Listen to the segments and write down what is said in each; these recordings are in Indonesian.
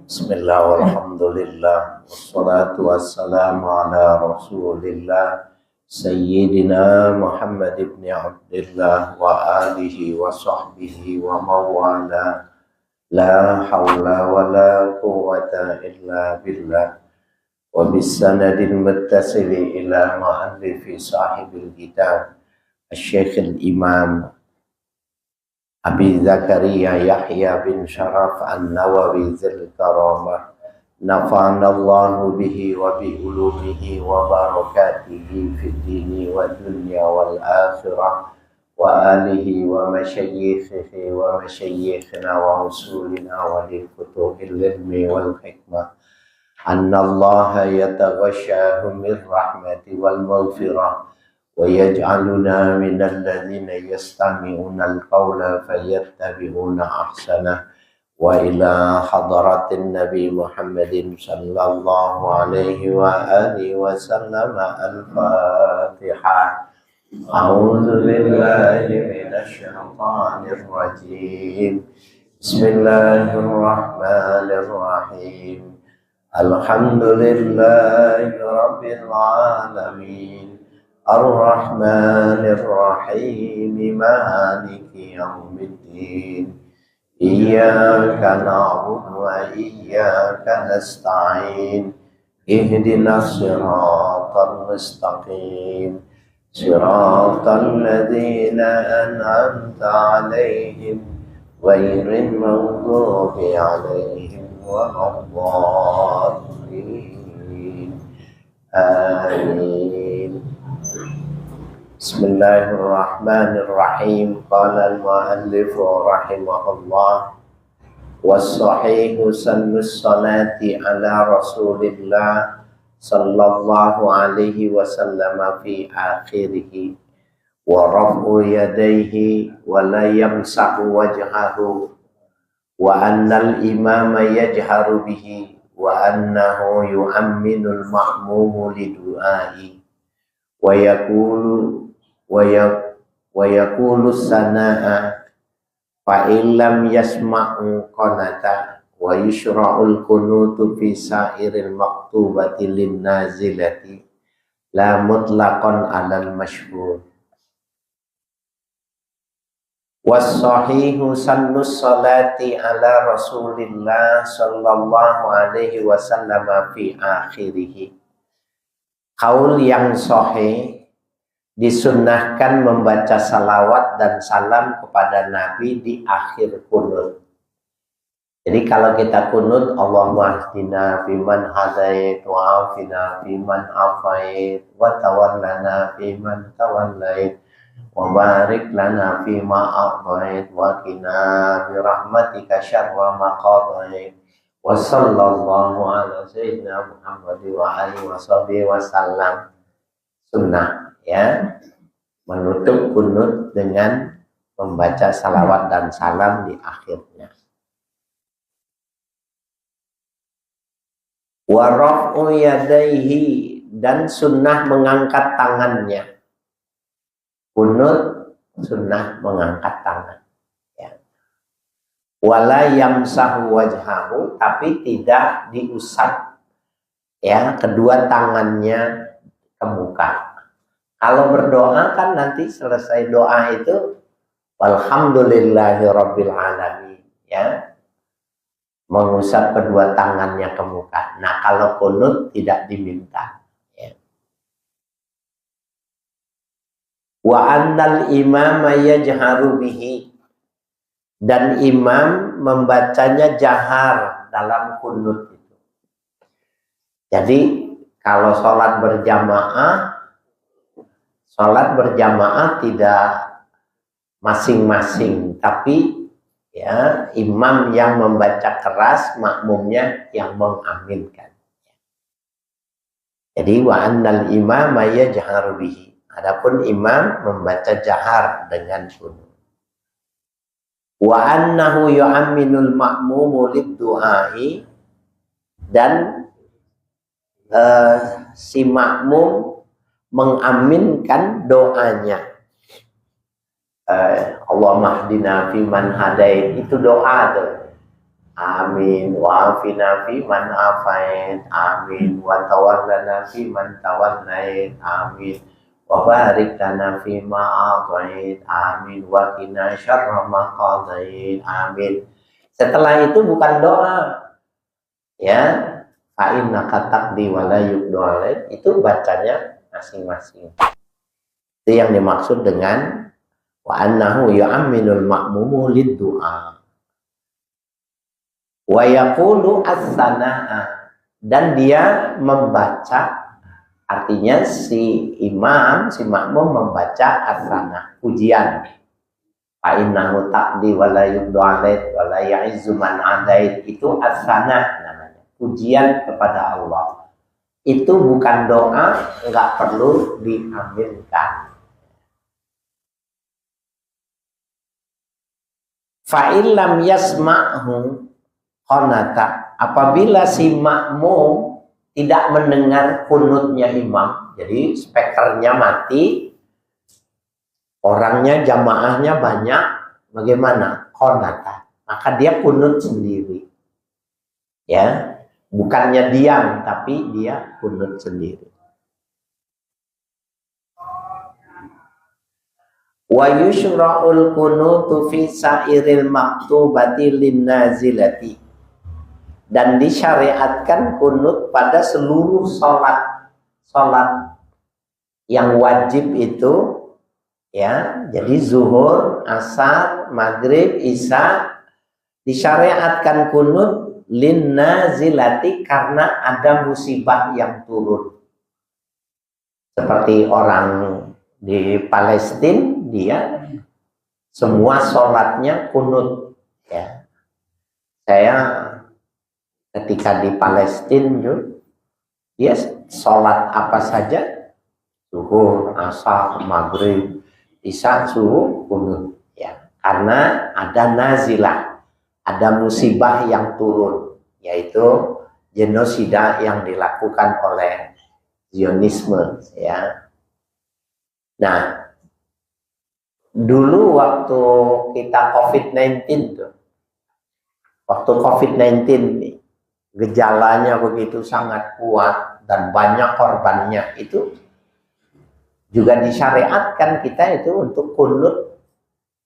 Bismillah walhamdulillah wassalatu wassalamu ala rasulillah Sayyidina Muhammad ibn Abdullah wa alihi wa sahbihi wa mawala la hawla wa la quwwata illa billah wa bisanadil muttasili ila mu'allifi sahibil kitab Al-Syeikh Al-Imam Abi Zakaria Yahya bin Sharaf An-Nawawi Dzul Karamah nafa'ana Allahu bihi wa bi ulumihi wa barakatihi fid dini wa dunya wal akhirah wa alihi wa masyayikhihi wa masyayikhina wa usulina wa li kutubil ilmi wal hikmah anna Allaha yataghashahum min rahmati wal maghfirah ويجعلنا من الذين يستمعون القول فيتبعون أحسنه وإلى حضرة النبي محمد صلى الله عليه وآله وسلم الفاتحة أعوذ بالله من الشيطان الرجيم بسم الله الرحمن الرحيم الحمد لله رب العالمين الرحمن الرحيم مالك يوم الدين إياك نعبد وإياك نستعين اهدنا الصراط المستقيم صراط الذين أنعمت عليهم غير المغضوب عليهم ولا الضالين آمين Bismillahirrahmanirrahim. Qala al-muallif rahimahullah was-sahih sannus salati ala Rasulillah sallallahu alaihi wasallam fi akhirih wa raf'u yadayhi wa la yamsahu wajhahu wa anna al-imama yajharu bihi wa annahu yu'amminul ma'mumu lidu'ai wa yaqulu sana'a fa illam yasma'u qanata wa yushra'ul kunutu fi sa'iril maktubati lin nazilati la mutlaqan 'alal masyhur was-sahihu sannus salati ala Rasulillah sallallahu alaihi wasallam fi akhirih. Kaul yang sahih disunnahkan membaca salawat dan salam kepada Nabi di akhir kunut. Jadi kalau kita kunut, Allahumma hdina fiman hadait wa afina fiman afait wa tawallana fiman tawallait wa barik lana fima a'tait wa qina bi rahmatika syarra ma qadait wa sallallahu ala sayyidina Muhammad wa alihi wa sahbihi wa sallam. Sunnah ya, menutup kunut dengan membaca salawat dan salam di akhirnya. Wa raf'u yadayhi, dan sunnah mengangkat tangannya. Kunut sunnah mengangkat tangan ya. Wala yamsahu wajhahu, tapi tidak diusap ya kedua tangannya ke muka. Kalau berdoa kan nanti selesai doa itu walhamdulillahirabbil alamin ya, mengusap kedua tangannya ke muka. Nah kalau kunut tidak diminta ya. Wa annal imama yajharu bihi, dan imam membacanya jahar dalam kunut itu. Jadi kalau sholat berjamaah tidak masing-masing, tapi ya imam yang membaca keras, makmumnya yang mengaminkan. Jadi wa annal imama yajharu bihi, adapun imam membaca jahar dengan kunut. Wa annahu yu'amminul ma'mumu lid-du'ai, dan si makmum mengaminkan doanya. Allahumma hdina fiman hadait, itu doa tuh. amin, wa afina fi man afait, amin, wa tawallana fi man tawallait, amin, wa barik lana fi ma atait, amin, wa qina syarra ma qadait, amin. Setelah itu bukan doa, ya, fa innaka taqdi wa la yuqda alaik, itu bacanya masing-masing. Itu yang dimaksud dengan wa annahu yu'minul ma'mumu lid-du'a wa yaqulu as-sanaa, dan dia membaca, artinya si imam, si makmum membaca as-sanaa, pujian. Fa innahu taqdi wa la yuqda alaik wa la ya'izzu man adait, itu as-sanaa namanya, pujian kepada Allah. Itu bukan doa, enggak perlu diambilkan. Fa'ilam yasma'hu qanata, apabila si makmum tidak mendengar kunutnya imam, jadi speakernya mati, orangnya jamaahnya banyak, bagaimana? Qanata, maka dia kunut sendiri, ya, bukannya diam, tapi dia kunut sendiri. Wa yushra'ul kunutu fi sa'iril maktubati linnazilati, dan disyariatkan kunut pada seluruh salat yang wajib itu, ya, jadi zuhur, asar, maghrib, isya, disyariatkan kunut linnazilati karena ada musibah yang turun. Seperti orang di Palestina, dia semua sholatnya kunut, ya. Saya ketika di Palestina, dia sholat apa saja, zuhur, asar, maghrib, isya, subuh, kunut, ya, karena ada nazilah, ada musibah yang turun, yaitu genosida yang dilakukan oleh Zionisme, ya. Nah, dulu waktu kita COVID-19 tuh, waktu COVID-19 nih, gejalanya begitu sangat kuat dan banyak korbannya, itu juga disyariatkan kita itu untuk kunut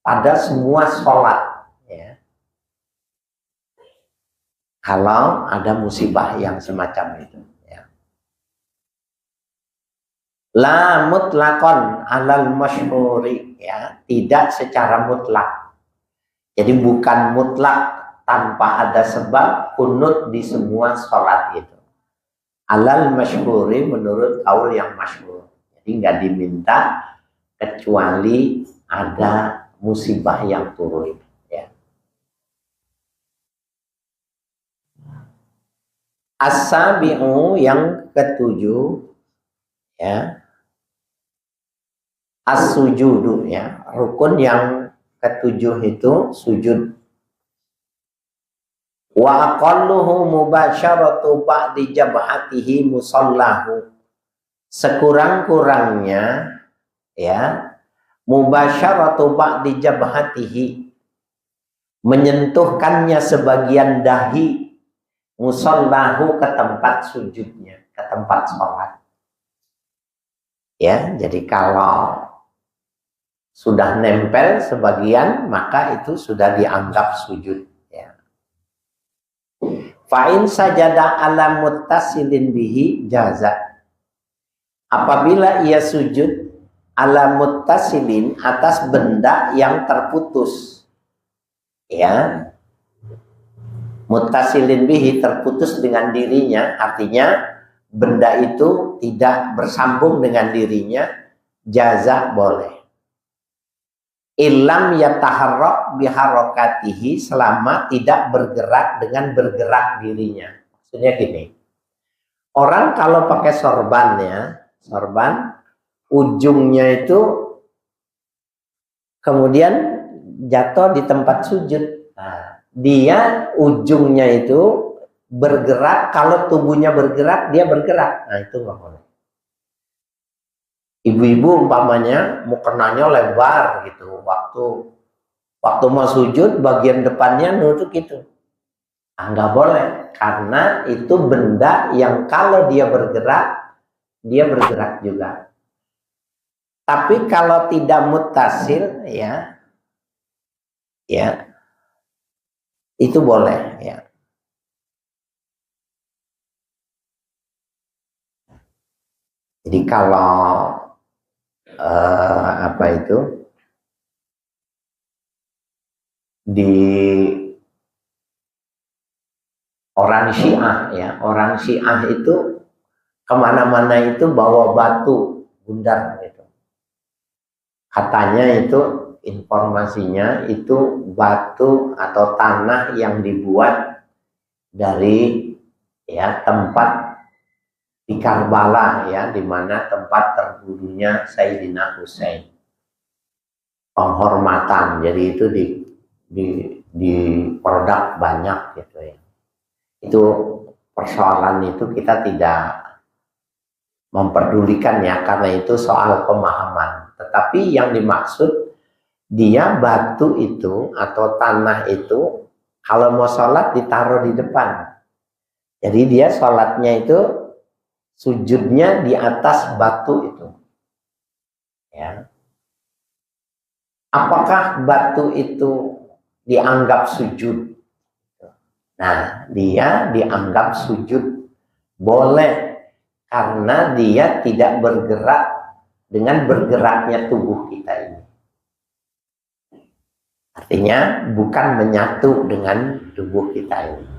pada semua sholat, ya. Kalau ada musibah yang semacam itu, ya. La mutlakon alal masyhuri, ya, tidak secara mutlak. Jadi bukan mutlak tanpa ada sebab kunut di semua sholat itu. Alal masyhuri menurut kaul yang masyhur. Jadi nggak diminta kecuali ada musibah yang turun, ya. As-sabi'u, yang ketujuh, ya, as-sujudu, ya, rukun yang ketujuh itu sujud. Wa aqalluhu mubasyaratu ba'di jabhatihi musallahu, sekurang-kurangnya, ya, mubasyaratu ba'di jabhatihi, menyentuhkannya sebagian dahi, musallahu, ke tempat sujudnya, ke tempat sholat, ya. Jadi kalau sudah nempel sebagian, maka itu sudah dianggap sujud, ya. Fa'in sajada ala muttasilin bihi jaza, apabila ia sujud ala muttasilin, atas benda yang terputus, ya, muttasilin bihi, terputus dengan dirinya, artinya benda itu tidak bersambung dengan dirinya, jaza, boleh. Ilam yataharrak biharokatihi, selama tidak bergerak dengan bergerak dirinya. Maksudnya gini, orang kalau pakai sorban, ya, sorban ujungnya itu kemudian jatuh di tempat sujud. Nah, dia ujungnya itu bergerak, kalau tubuhnya bergerak, dia bergerak. Nah, itu nggak boleh. Ibu-ibu umpamanya mukenanya lebar gitu, waktu mau sujud bagian depannya nutup gitu, Nggak boleh, karena itu benda yang kalau dia bergerak juga. Tapi kalau tidak mutasil, ya itu boleh, ya. Jadi kalau apa itu di orang Syiah, ya, orang Syiah itu kemana-mana itu bawa batu bundar gitu. Katanya itu informasinya itu batu atau tanah yang dibuat dari ya tempat di Karbala, ya, di mana tempat terbunuhnya Sayyidina Husain. Penghormatan, jadi itu di produk banyak gitu ya. Itu persoalan itu kita tidak memperdulikan, ya, karena itu soal pemahaman. Tetapi yang dimaksud dia batu itu atau tanah itu kalau mau sholat ditaruh di depan. Jadi dia sholatnya itu sujudnya di atas batu itu, ya. Apakah batu itu dianggap sujud? Nah, dia dianggap sujud boleh karena dia tidak bergerak dengan bergeraknya tubuh kita ini. Artinya bukan menyatu dengan tubuh kita ini.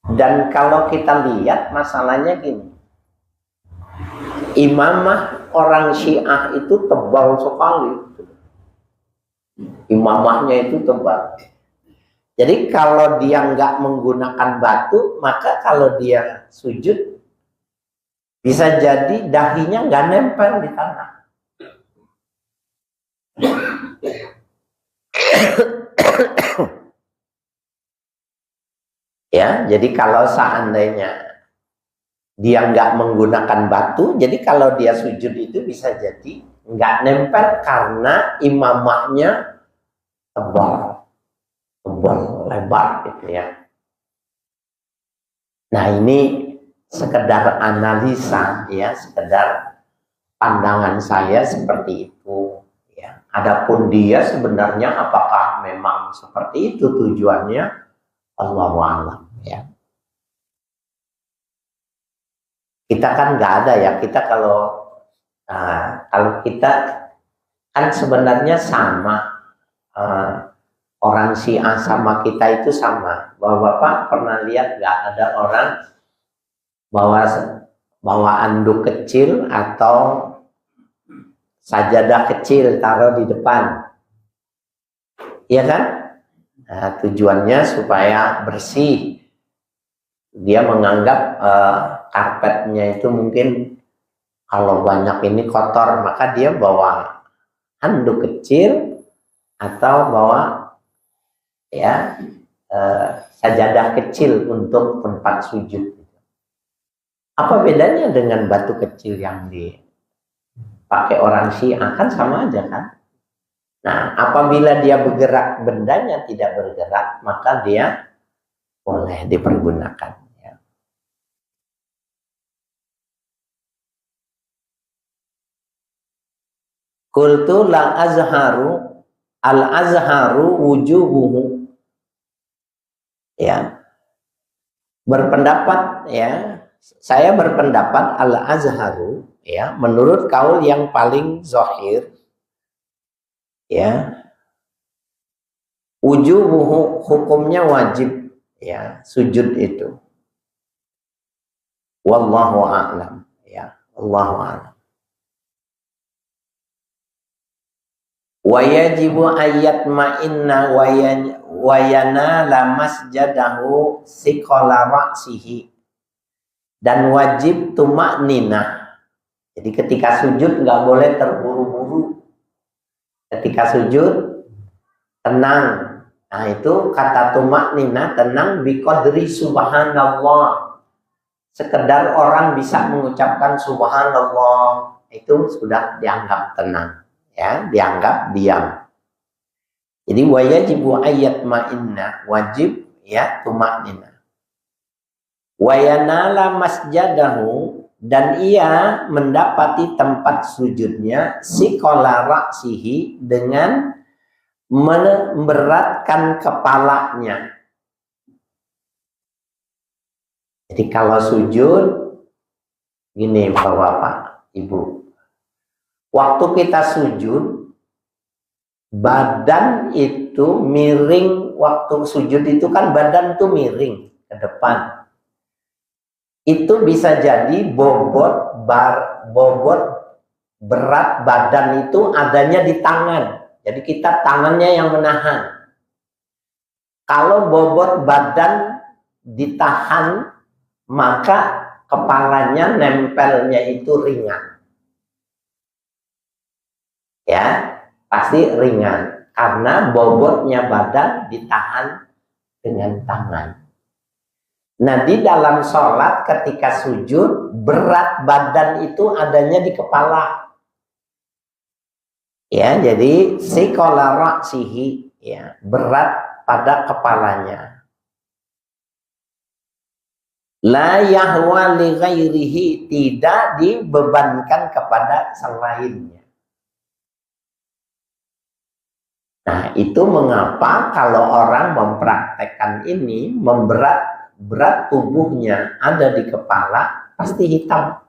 Dan kalau kita lihat masalahnya gini, imamah orang Syiah itu tebal sekali. Imamahnya itu tebal. Jadi kalau dia nggak menggunakan batu, maka kalau dia sujud bisa jadi dahinya nggak nempel di tanah. Ya, jadi kalau seandainya dia nggak menggunakan batu, jadi kalau dia sujud itu bisa jadi nggak nempel karena imamahnya tebal, lebar gitu ya. Nah, ini sekedar analisa, ya, sekedar pandangan saya seperti itu, ya. Adapun dia sebenarnya apakah memang seperti itu tujuannya, Allahu a'lam, ya. Kita kan nggak ada, ya, kita kalau kita kan sebenarnya sama, orang Syiah sama kita itu sama. Bapak pernah lihat nggak ada orang bawa anduk kecil atau sajadah kecil taruh di depan, iya kan? Nah, tujuannya supaya bersih. Dia menganggap karpetnya itu mungkin kalau banyak ini kotor, maka dia bawa handuk kecil atau bawa ya sajadah kecil untuk tempat sujud. Apa bedanya dengan batu kecil yang dipakai orang Syiah? Kan sama aja kan? Nah, apabila dia bergerak, bendanya tidak bergerak, maka dia boleh dipergunakan. Ya. Qultu la azharu al-azharu wujubuhu. Ya. Berpendapat, ya, saya berpendapat al-azharu, ya, menurut kaul yang paling zahir, ya, wujubuhu hukumnya wajib, ya, sujud itu. Wallahu a'lam, ya, Allahu a'lam. Wa yajibu ayat ma'inna wa yanala masjadahu siqala ra'sihi. Dan wajib tuma'ninah. Jadi ketika sujud nggak boleh terburu-buru. Ketika sujud tenang. Nah, itu kata tuma'ninah, tenang biqadri subhanallah. Sekedar orang bisa mengucapkan subhanallah, itu sudah dianggap tenang, ya, dianggap diam. Jadi wajibu ayat ma'inna, wajib ya tumaknina. Wayanala masjadahu, dan ia mendapati tempat sujudnya sikola raksihi, dengan memberatkan kepalanya. Jadi kalau sujud gini Bapak Ibu, waktu kita sujud badan itu miring. Waktu sujud itu kan badan tuh miring ke depan. Itu bisa jadi bobot berat badan itu adanya di tangan. Jadi kita tangannya yang menahan. Kalau bobot badan ditahan, maka kepalanya nempelnya itu ringan. Ya, pasti ringan karena bobotnya badan ditahan dengan tangan. Nah, di dalam sholat ketika sujud, berat badan itu adanya di kepala. Ya, jadi sikola raksihi, ya, berat pada kepalanya. La yahwa li ghairihi, tidak dibebankan kepada selainnya. Nah, itu mengapa kalau orang mempraktekkan ini, berat tubuhnya ada di kepala, pasti hitam.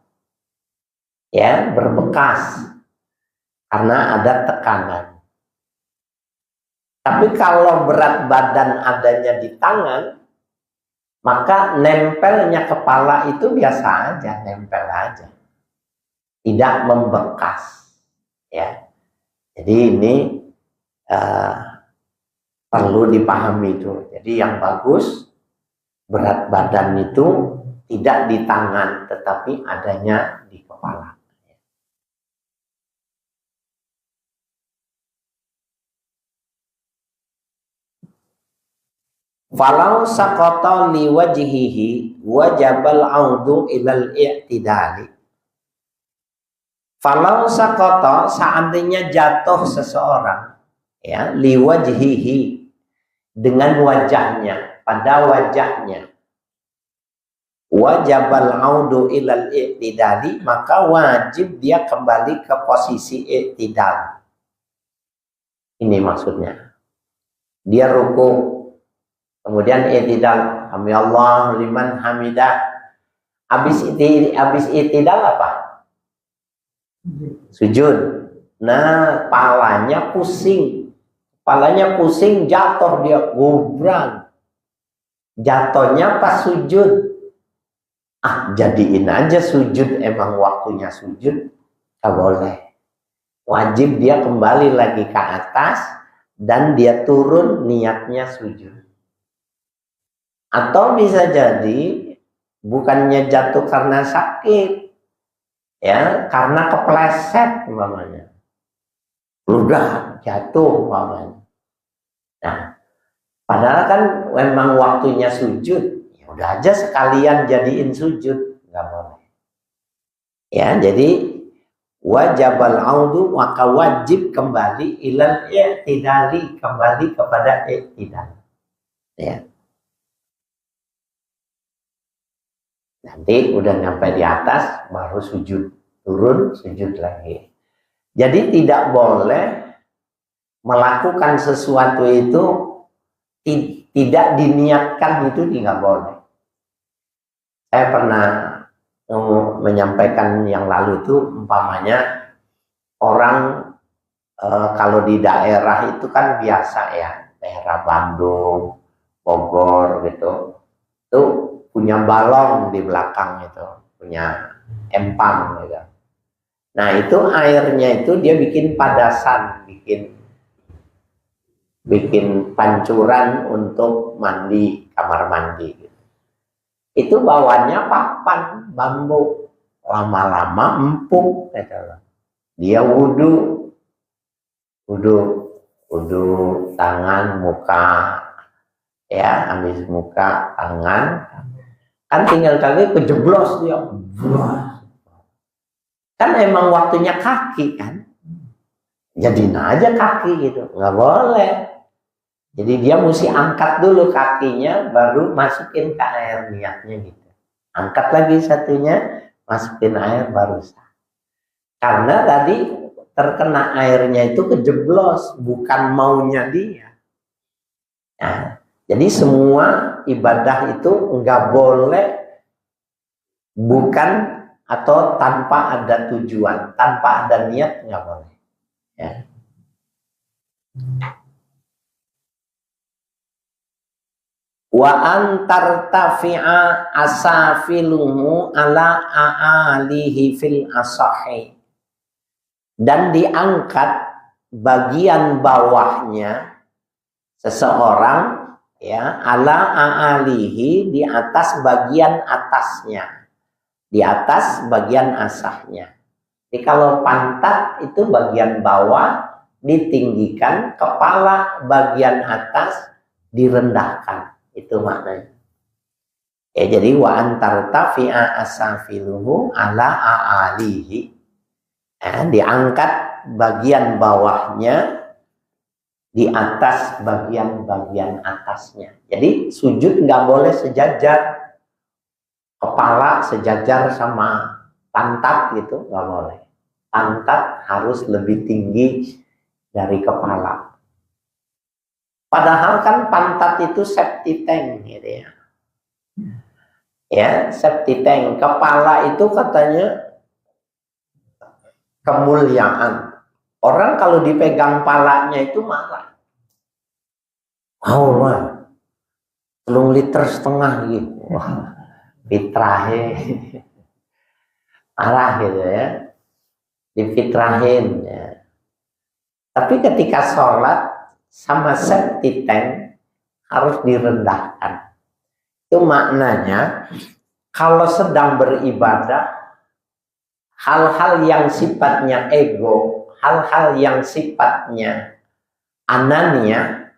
Ya, berbekas. Karena ada tekanan. Tapi kalau berat badan adanya di tangan, maka nempelnya kepala itu biasa aja, nempel aja. Tidak membekas. Ya. Jadi ini perlu dipahami itu. Jadi yang bagus, berat badan itu tidak di tangan, tetapi adanya di kepala. Falau saqata li wajhihi wajabal audu ilal i'tidali. Falau saqata, seandainya jatuh seseorang, ya, li wajhihi, dengan wajahnya, pada wajahnya, wajabal audu ilal i'tidali, maka wajib dia kembali ke posisi i'tidal. Ini maksudnya. Dia ruku, kemudian i'tidal, hamdalillah liman hamidah. Habis i'tidal apa? Sujud. Nah, palanya pusing. Palanya pusing, jatuh dia, gubrang. Jatuhnya pas sujud. Jadiin aja sujud, emang waktunya sujud. Gak boleh. Wajib dia kembali lagi ke atas, dan dia turun niatnya sujud. Atau bisa jadi bukannya jatuh karena sakit, ya, karena kepleset umpamanya, udah jatuh umpamanya. Nah, padahal kan memang waktunya sujud, ya udah aja sekalian jadiin sujud, nggak boleh. Ya, jadi wajabal audu, maka wajib kembali ilal i'tidali, kembali kepada i'tidal. Ya. Nanti udah nyampe di atas baru sujud, turun sujud lagi. Jadi tidak boleh melakukan sesuatu itu tidak diniatkan, itu tidak boleh. Saya pernah menyampaikan yang lalu itu, umpamanya orang kalau di daerah itu kan biasa ya, daerah Bandung, Bogor gitu, itu punya balong di belakang itu, punya empang gitu. Nah, itu airnya itu dia bikin padasan, bikin pancuran untuk mandi, kamar mandi gitu. Itu bawahnya papan bambu, lama-lama empuk gitu. Dia wudu tangan, muka, ya, habis muka, tangan, kan tinggal kaki kejeblos dia. Kan emang waktunya kaki kan, jadiin aja kaki gitu, nggak boleh. Jadi dia mesti angkat dulu kakinya, baru masukin ke air niatnya gitu. Angkat lagi satunya, masukin air baru sah. Karena tadi terkena airnya itu kejeblos, bukan maunya dia. Nah, jadi semua ibadah itu nggak boleh bukan atau tanpa ada tujuan, tanpa ada niat nggak boleh. Ya. Wa antartafi'a asafiluhu ala a'alihi fil asahi, dan diangkat bagian bawahnya seseorang ya ala a'alihi, di atas bagian atasnya, di atas bagian asahnya. Jadi kalau pantat itu bagian bawah ditinggikan, kepala bagian atas direndahkan. Itu maknanya. Ya, jadi wa antartafi'a asafiluhu ala a'alihi. Ya, diangkat bagian bawahnya di atas bagian-bagian atasnya. Jadi sujud nggak boleh sejajar, kepala sejajar sama pantat gitu, nggak boleh. Pantat harus lebih tinggi dari kepala. Padahal kan pantat itu safety tank gitu ya. Ya, safety tank. Kepala itu katanya kemuliaan. Orang kalau dipegang palanya itu marah. Allah, 1,5 liter gitu. Wah, fitrahe. Marah gitu ya. Difitrahin ya. Tapi ketika sholat sama safety tank harus direndahkan. Itu maknanya kalau sedang beribadah, hal-hal yang sifatnya ego, hal-hal yang sifatnya anania,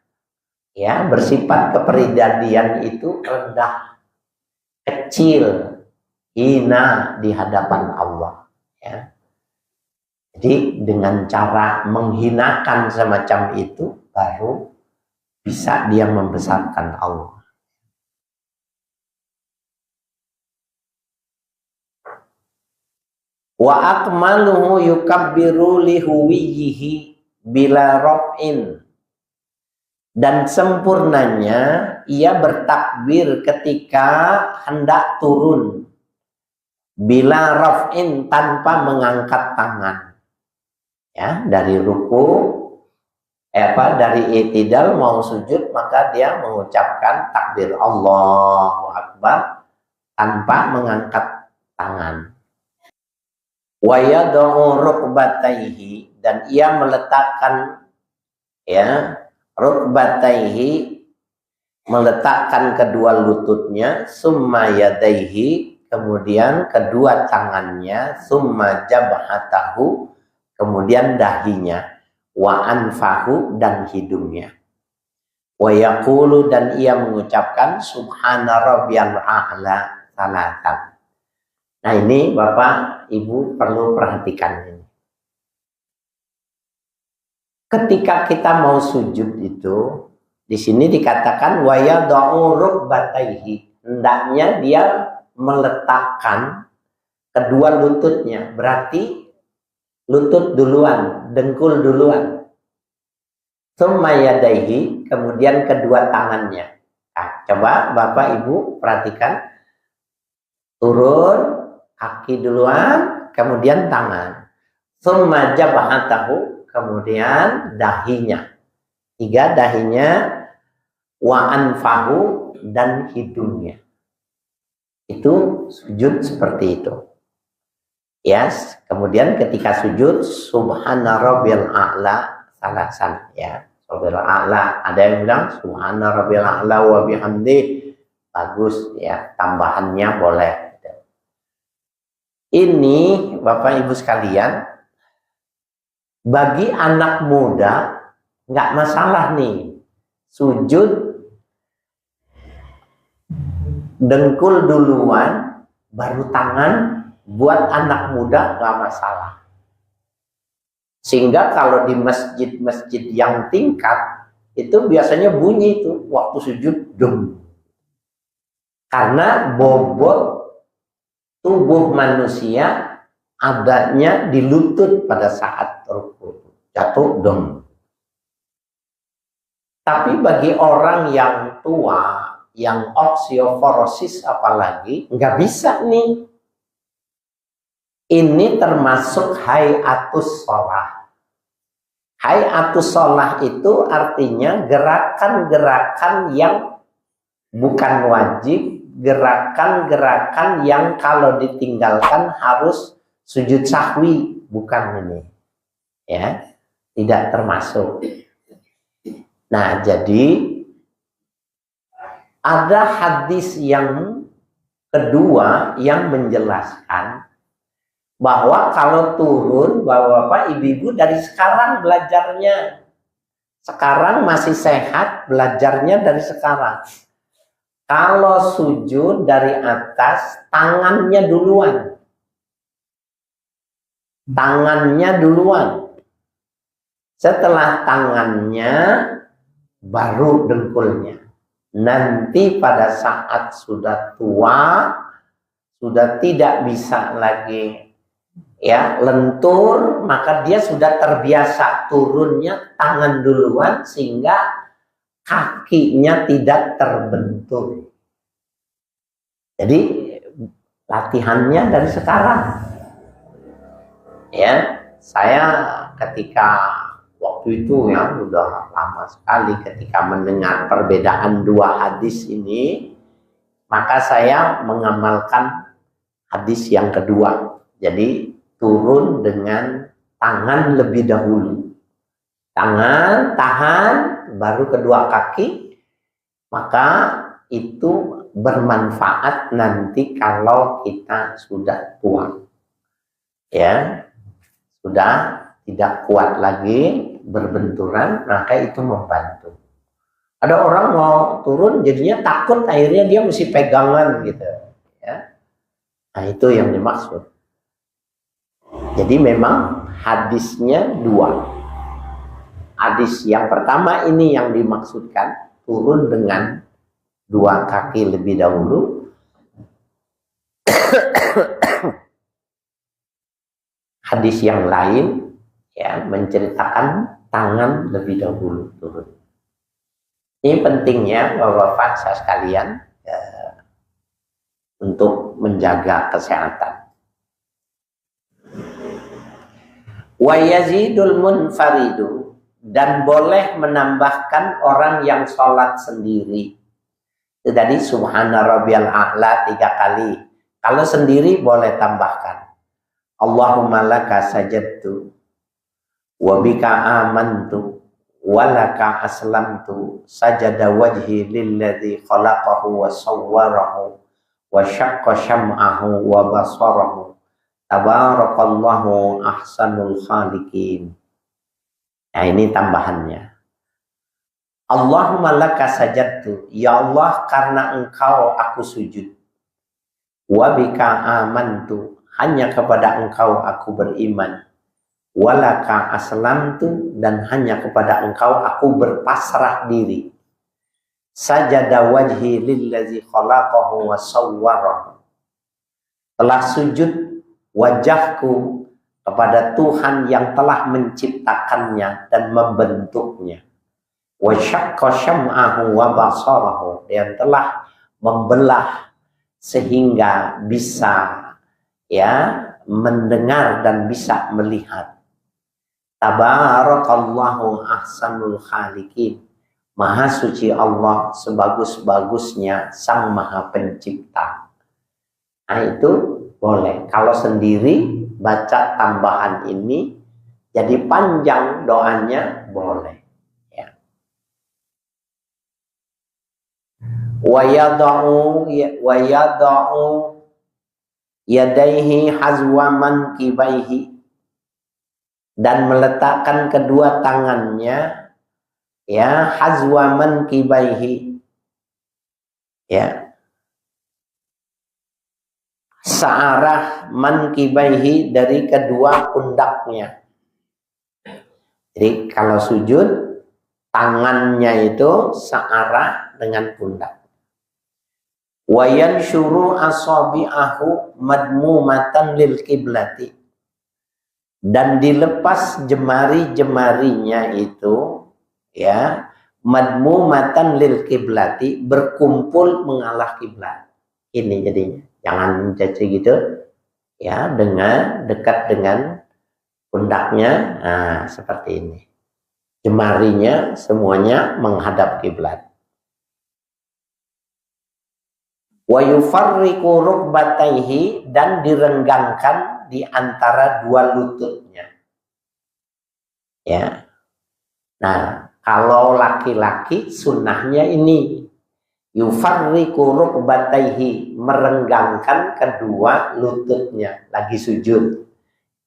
ya bersifat kepribadian itu rendah, kecil, hina di hadapan Allah. Ya. Jadi dengan cara menghinakan semacam itu, baru bisa dia membesarkan Allah. Wa akmaluhu yukabbiru lihuwiyihi bila raf'in, dan sempurnanya ia bertakbir ketika hendak turun, bila raf'in, tanpa mengangkat tangan. Ya, dari ruku dari i'tidal mau sujud, maka dia mengucapkan takbir Allahu Akbar tanpa mengangkat tangan. Wa yad'u rukbatayhi, dan ia meletakkan ya rukbatayhi, meletakkan kedua lututnya, summa yadaihi, kemudian kedua tangannya, summa jabhatahu, kemudian dahinya, wa anfahu, dan hidungnya, wa yaqulu, dan ia mengucapkan subhana rabbiyal a'la salatan. Nah ini Bapak Ibu perlu perhatikan ini. Ketika kita mau sujud itu, di sini dikatakan wa yad'u rukbatayhi, hendaknya dia meletakkan kedua lututnya, berarti lutut duluan, dengkul duluan. Tsumma yadaihi, kemudian kedua tangannya. Nah, coba Bapak Ibu perhatikan. Turun, kaki duluan, kemudian tangan. Tsumma jabhatahu, kemudian dahinya. 3 dahinya, wa anfahu, dan hidungnya. Itu sujud seperti itu. Yes, kemudian ketika sujud subhana rabbiyal a'la salasan ya. Rabbiyal a'la, ada yang bilang subhana rabbiyal a'la wa bihamdi, bagus ya, tambahannya boleh. Ini Bapak Ibu sekalian, bagi anak muda nggak masalah nih, sujud dengkul duluan baru tangan. Buat anak muda nggak masalah. Sehingga kalau di masjid-masjid yang tingkat itu biasanya bunyi itu waktu sujud dum. Karena bobot tubuh manusia adanya di lutut pada saat ruku, jatuh dum. Tapi bagi orang yang tua, yang osteoporosis apalagi, nggak bisa nih. Ini termasuk hayatus sholah. Hayatus sholah itu artinya gerakan-gerakan yang bukan wajib, gerakan-gerakan yang kalau ditinggalkan harus sujud sahwi, bukan ini. Ya, tidak termasuk. Nah, jadi ada hadis yang kedua yang menjelaskan bahwa kalau turun, bapak-bapak, ibu-ibu dari sekarang belajarnya. Sekarang masih sehat, belajarnya dari sekarang. Kalau sujud dari atas, tangannya duluan. Tangannya duluan. Setelah tangannya, baru dengkulnya. Nanti pada saat sudah tua, sudah tidak bisa lagi ya lentur, maka dia sudah terbiasa turunnya tangan duluan sehingga kakinya tidak terbentur. Jadi latihannya dari sekarang. Ya, saya ketika waktu itu ya sudah lama sekali ketika mendengar perbedaan dua hadis ini, maka saya mengamalkan hadis yang kedua. Jadi turun dengan tangan lebih dahulu. Tangan, tahan, baru kedua kaki. Maka itu bermanfaat nanti kalau kita sudah tua. Ya, sudah tidak kuat lagi berbenturan, maka itu membantu. Ada orang mau turun jadinya takut, akhirnya dia mesti pegangan gitu. Ya. Nah, itu yang dimaksud. Jadi memang hadisnya dua. Hadis yang pertama ini yang dimaksudkan, turun dengan dua kaki lebih dahulu. Hadis yang lain ya menceritakan tangan lebih dahulu turun. Ini pentingnya bapak-bapak saya sekalian untuk menjaga kesehatan. Wa yazidul munfaridu, dan boleh menambahkan orang yang sholat sendiri. Itu tadi subhana rabbiyal a'la 3 kali. Kalau sendiri boleh tambahkan Allahumma laka sajadtu wa bika amantu wa laka aslamtu sajada wajhi lilladzi khalaqahu wa sawwarahu wa syaqqa syam'ahu wa basarahu tabarakallahu ahsanul khaliqin. Nah, ini tambahannya. Allahumma laka sajadtu, ya Allah karena engkau aku sujud. Wa bika amantu, hanya kepada engkau aku beriman. Walaka aslamtu, dan hanya kepada engkau aku berpasrah diri. Sajada wajhi lillazi khalaqahu wa sawwarahu. Telah sujud wajahku kepada Tuhan yang telah menciptakannya dan membentuknya. Wa syaqqa syam'ahu wa basarahu, yang telah membelah sehingga bisa ya mendengar dan bisa melihat. Tabarakallahu ahsanul khaliqin. Maha suci Allah, sebagus-bagusnya sang maha pencipta. Nah, itu boleh. Kalau sendiri baca tambahan ini jadi panjang doanya, boleh. Ya. Wa yada'u yadaihi hazwa mankibaihi, dan meletakkan kedua tangannya ya hazwa mankibaihi ya searah mankibaihi, dari kedua pundaknya. Jadi kalau sujud tangannya itu searah dengan pundak. Wa yanshuru asabi'ahu madmumatan lil kiblati, dan dilepas jemari-jemarinya itu ya madmumatan lil kiblati, berkumpul mengalah kiblat. Ini jadinya, jangan caci gitu ya, dengan dekat dengan pundaknya. Nah, seperti ini. Jemarinya semuanya menghadap kiblat. Wa yufarriqu rukbatayhi, dan direnggangkan di antara dua lututnya. Ya. Nah, kalau laki-laki sunnahnya ini yufarriqu rukbatayhi, merenggangkan kedua lututnya lagi sujud.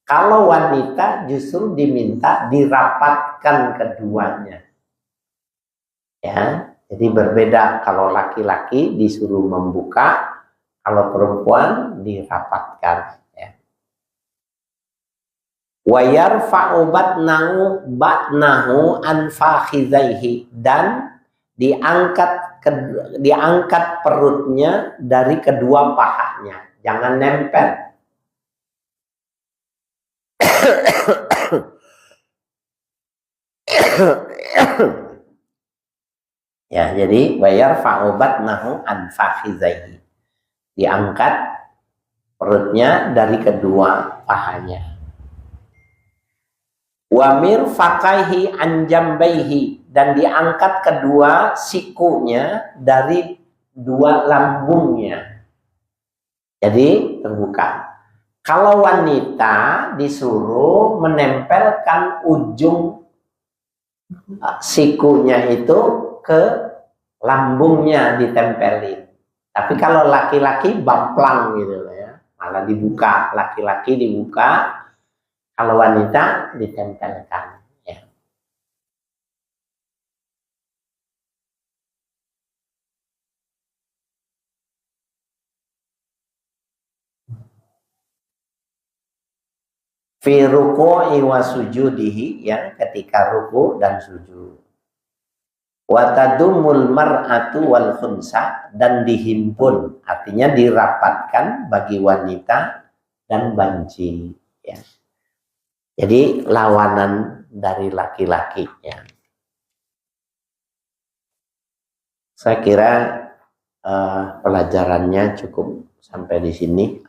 Kalau wanita justru diminta dirapatkan keduanya. Ya, jadi berbeda, kalau laki-laki disuruh membuka, kalau perempuan dirapatkan. Ya. Wa yarfa'u batnahu an fakhidhaihi, dan diangkat perutnya dari kedua pahanya, jangan nempel. Ya, jadi bayar fa'ubat nahu an fakhizaihi, diangkat perutnya dari kedua pahanya. Wa mirfaqaihi an jambaihi, dan diangkat kedua sikunya dari dua lambungnya. Jadi terbuka. Kalau wanita disuruh menempelkan ujung sikunya itu ke lambungnya, ditempelin. Tapi kalau laki-laki baplang gitu ya, malah dibuka. Laki-laki dibuka, kalau wanita ditempelkan. Ya. Fi ruku'i wa sujudihi, ya, ketika ruku dan sujud. Wa tadumul mar'atu wal khunsa, dan dihimpun, artinya dirapatkan bagi wanita dan banci, ya. Jadi lawanan dari laki-laki, ya. Saya kira pelajarannya cukup sampai di sini.